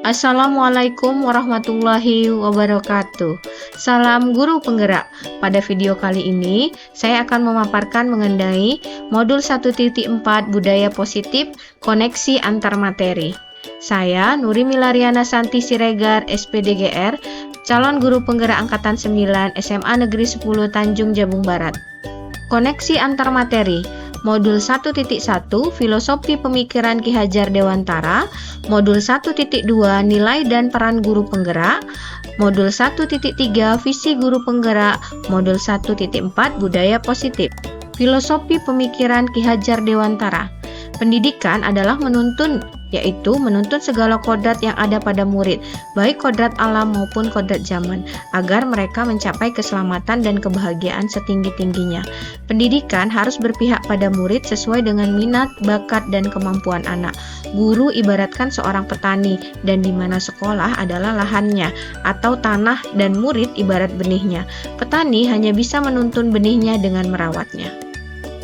Assalamualaikum warahmatullahi wabarakatuh. Salam guru penggerak. Pada video kali ini, saya akan memaparkan mengenai modul 1.4 budaya positif, koneksi antar materi. Saya Nuri Milariana Santi Siregar, SPDGR, calon guru penggerak angkatan 9 SMA Negeri 10 Tanjung Jabung Barat. Koneksi antar materi. Modul 1.1 Filosofi Pemikiran Ki Hajar Dewantara, Modul 1.2 Nilai dan Peran Guru Penggerak, Modul 1.3 Visi Guru Penggerak, Modul 1.4 Budaya Positif. Filosofi Pemikiran Ki Hajar Dewantara. Pendidikan adalah menuntun, yaitu menuntun segala kodrat yang ada pada murid, baik kodrat alam maupun kodrat zaman, agar mereka mencapai keselamatan dan kebahagiaan setinggi-tingginya. Pendidikan harus berpihak pada murid sesuai dengan minat, bakat, dan kemampuan anak. Guru ibaratkan seorang petani, dan di mana sekolah adalah lahannya, atau tanah, dan murid ibarat benihnya. Petani hanya bisa menuntun benihnya dengan merawatnya.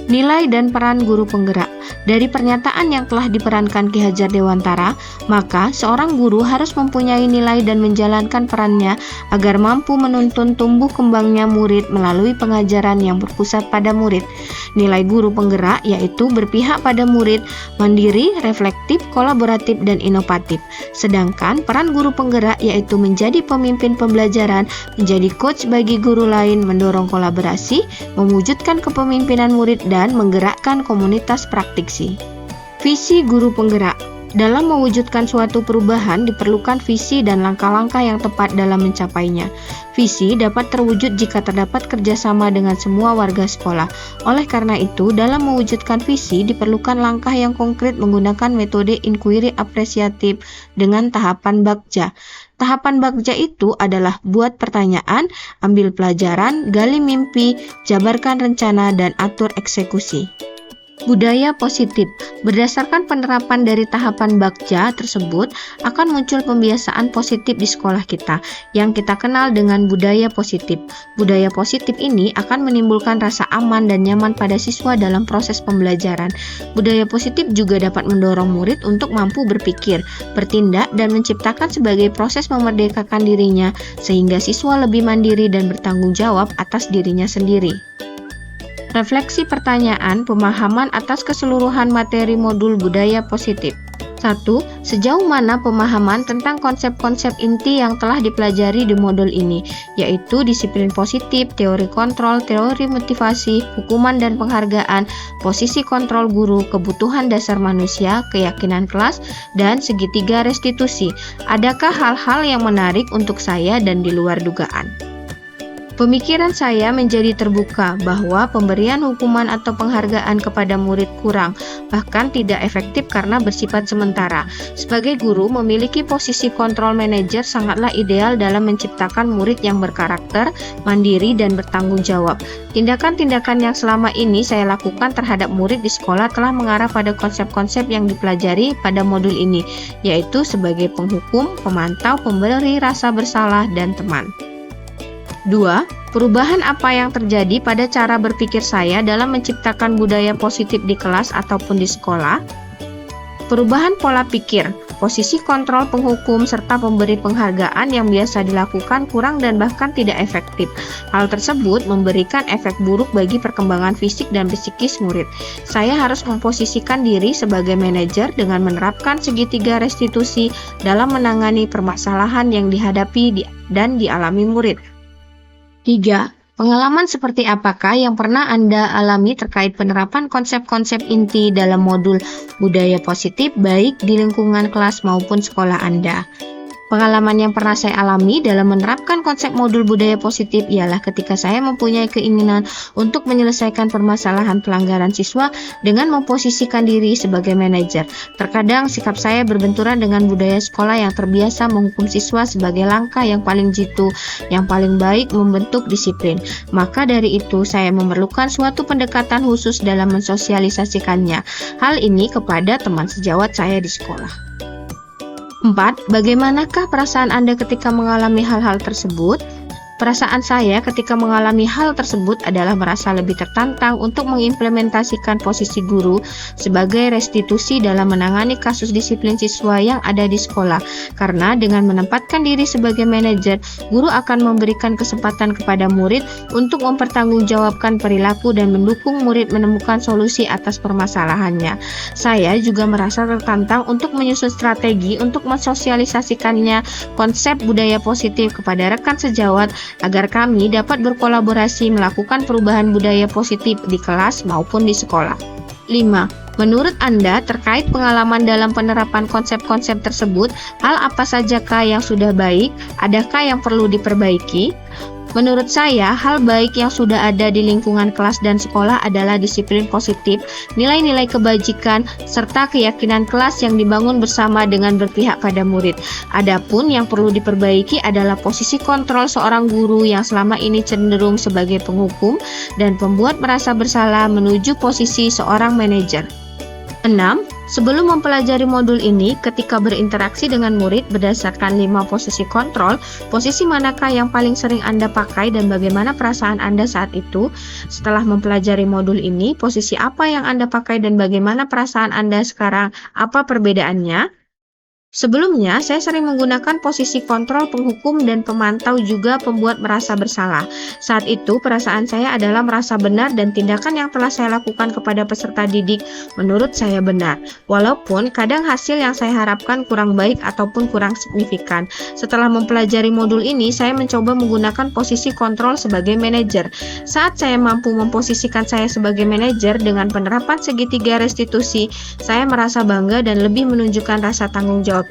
Nilai dan peran guru penggerak. Dari pernyataan yang telah diperankan Ki Hajar Dewantara, maka seorang guru harus mempunyai nilai dan menjalankan perannya agar mampu menuntun tumbuh kembangnya murid melalui pengajaran yang berpusat pada murid. Nilai guru penggerak yaitu berpihak pada murid, mandiri, reflektif, kolaboratif, dan inovatif. Sedangkan peran guru penggerak yaitu menjadi pemimpin pembelajaran, menjadi coach bagi guru lain, mendorong kolaborasi, mewujudkan kepemimpinan murid, dan menggerakkan komunitas praktisi. Visi guru penggerak. Dalam mewujudkan suatu perubahan diperlukan visi dan langkah-langkah yang tepat dalam mencapainya. Visi dapat terwujud jika terdapat kerjasama dengan semua warga sekolah. Oleh karena itu, dalam mewujudkan visi diperlukan langkah yang konkret menggunakan metode inquiry apresiatif dengan tahapan bagja. Tahapan bagja itu adalah buat pertanyaan, ambil pelajaran, gali mimpi, jabarkan rencana, dan atur eksekusi. Budaya positif. Berdasarkan penerapan dari tahapan bagja tersebut akan muncul pembiasaan positif di sekolah kita yang kita kenal dengan budaya positif. Budaya positif ini akan menimbulkan rasa aman dan nyaman pada siswa dalam proses pembelajaran. Budaya positif juga dapat mendorong murid untuk mampu berpikir, bertindak, dan menciptakan sebagai proses memerdekakan dirinya sehingga siswa lebih mandiri dan bertanggung jawab atas dirinya sendiri. Refleksi pertanyaan pemahaman atas keseluruhan materi modul budaya positif. 1. Sejauh mana pemahaman tentang konsep-konsep inti yang telah dipelajari di modul ini, yaitu disiplin positif, teori kontrol, teori motivasi, hukuman dan penghargaan, posisi kontrol guru, kebutuhan dasar manusia, keyakinan kelas, dan segitiga restitusi. Adakah hal-hal yang menarik untuk saya dan di luar dugaan? Pemikiran saya menjadi terbuka bahwa pemberian hukuman atau penghargaan kepada murid kurang, bahkan tidak efektif karena bersifat sementara. Sebagai guru, memiliki posisi kontrol manajer sangatlah ideal dalam menciptakan murid yang berkarakter, mandiri, dan bertanggung jawab. Tindakan-tindakan yang selama ini saya lakukan terhadap murid di sekolah telah mengarah pada konsep-konsep yang dipelajari pada modul ini, yaitu sebagai penghukum, pemantau, pemberi rasa bersalah, dan teman. 2. Perubahan apa yang terjadi pada cara berpikir saya dalam menciptakan budaya positif di kelas ataupun di sekolah? Perubahan pola pikir, posisi kontrol penghukum, serta pemberi penghargaan yang biasa dilakukan kurang dan bahkan tidak efektif. Hal tersebut memberikan efek buruk bagi perkembangan fisik dan psikis murid. Saya harus memposisikan diri sebagai manajer dengan menerapkan segitiga restitusi dalam menangani permasalahan yang dihadapi dan dialami murid. 3. Pengalaman seperti apakah yang pernah Anda alami terkait penerapan konsep-konsep inti dalam modul budaya positif baik di lingkungan kelas maupun sekolah Anda? Pengalaman yang pernah saya alami dalam menerapkan konsep modul budaya positif ialah ketika saya mempunyai keinginan untuk menyelesaikan permasalahan pelanggaran siswa dengan memposisikan diri sebagai manajer. Terkadang sikap saya berbenturan dengan budaya sekolah yang terbiasa menghukum siswa sebagai langkah yang paling jitu, yang paling baik membentuk disiplin. Maka dari itu saya memerlukan suatu pendekatan khusus dalam mensosialisasikannya. Hal ini kepada teman sejawat saya di sekolah. 4. Bagaimanakah perasaan Anda ketika mengalami hal-hal tersebut? Perasaan saya ketika mengalami hal tersebut adalah merasa lebih tertantang untuk mengimplementasikan posisi guru sebagai restitusi dalam menangani kasus disiplin siswa yang ada di sekolah. Karena dengan menempatkan diri sebagai manajer, guru akan memberikan kesempatan kepada murid untuk mempertanggungjawabkan perilaku dan mendukung murid menemukan solusi atas permasalahannya. Saya juga merasa tertantang untuk menyusun strategi untuk mensosialisasikannya konsep budaya positif kepada rekan sejawat agar kami dapat berkolaborasi melakukan perubahan budaya positif di kelas maupun di sekolah. 5. Menurut Anda, terkait pengalaman dalam penerapan konsep-konsep tersebut, hal apa sajakah yang sudah baik? Adakah yang perlu diperbaiki? Menurut saya, hal baik yang sudah ada di lingkungan kelas dan sekolah adalah disiplin positif, nilai-nilai kebajikan, serta keyakinan kelas yang dibangun bersama dengan berpihak pada murid. Adapun yang perlu diperbaiki adalah posisi kontrol seorang guru yang selama ini cenderung sebagai penghukum dan pembuat merasa bersalah menuju posisi seorang manajer. 6. Sebelum mempelajari modul ini, ketika berinteraksi dengan murid berdasarkan 5 posisi kontrol, posisi manakah yang paling sering Anda pakai dan bagaimana perasaan Anda saat itu? Setelah mempelajari modul ini, posisi apa yang Anda pakai dan bagaimana perasaan Anda sekarang? Apa perbedaannya? Sebelumnya, saya sering menggunakan posisi kontrol, penghukum, dan pemantau juga pembuat merasa bersalah. Saat itu, perasaan saya adalah merasa benar dan tindakan yang telah saya lakukan kepada peserta didik menurut saya benar. Walaupun kadang hasil yang saya harapkan kurang baik ataupun kurang signifikan. Setelah mempelajari modul ini, saya mencoba menggunakan posisi kontrol sebagai manajer. Saat saya mampu memposisikan saya sebagai manajer dengan penerapan segitiga restitusi, saya merasa bangga dan lebih menunjukkan rasa tanggung jawab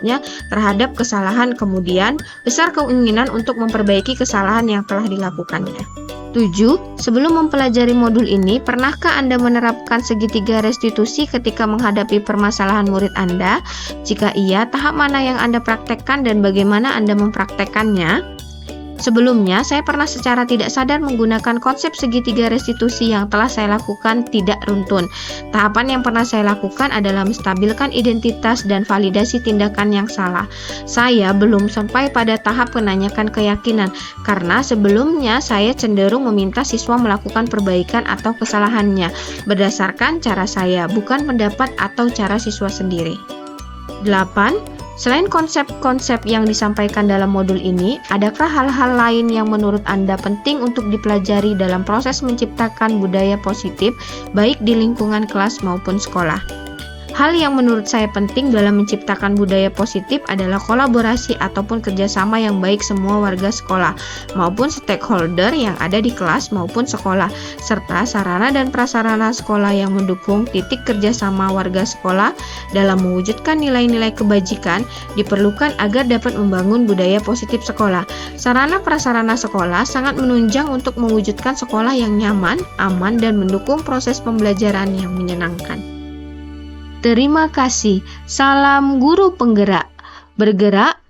terhadap kesalahan, kemudian besar keinginan untuk memperbaiki kesalahan yang telah dilakukannya. 7. Sebelum mempelajari modul ini, pernahkah Anda menerapkan segitiga restitusi ketika menghadapi permasalahan murid Anda? Jika iya, tahap mana yang Anda praktekkan dan bagaimana Anda mempraktekkannya? Sebelumnya, saya pernah secara tidak sadar menggunakan konsep segitiga restitusi yang telah saya lakukan tidak runtun. Tahapan yang pernah saya lakukan adalah menstabilkan identitas dan validasi tindakan yang salah. Saya belum sampai pada tahap menanyakan keyakinan, karena sebelumnya saya cenderung meminta siswa melakukan perbaikan atau kesalahannya berdasarkan cara saya, bukan pendapat atau cara siswa sendiri. 8. Selain konsep-konsep yang disampaikan dalam modul ini, adakah hal-hal lain yang menurut Anda penting untuk dipelajari dalam proses menciptakan budaya positif, baik di lingkungan kelas maupun sekolah? Hal yang menurut saya penting dalam menciptakan budaya positif adalah kolaborasi ataupun kerjasama yang baik semua warga sekolah maupun stakeholder yang ada di kelas maupun sekolah, serta sarana dan prasarana sekolah yang mendukung titik kerjasama warga sekolah dalam mewujudkan nilai-nilai kebajikan diperlukan agar dapat membangun budaya positif sekolah. Sarana prasarana sekolah sangat menunjang untuk mewujudkan sekolah yang nyaman, aman, dan mendukung proses pembelajaran yang menyenangkan. Terima kasih. Salam guru penggerak. Bergerak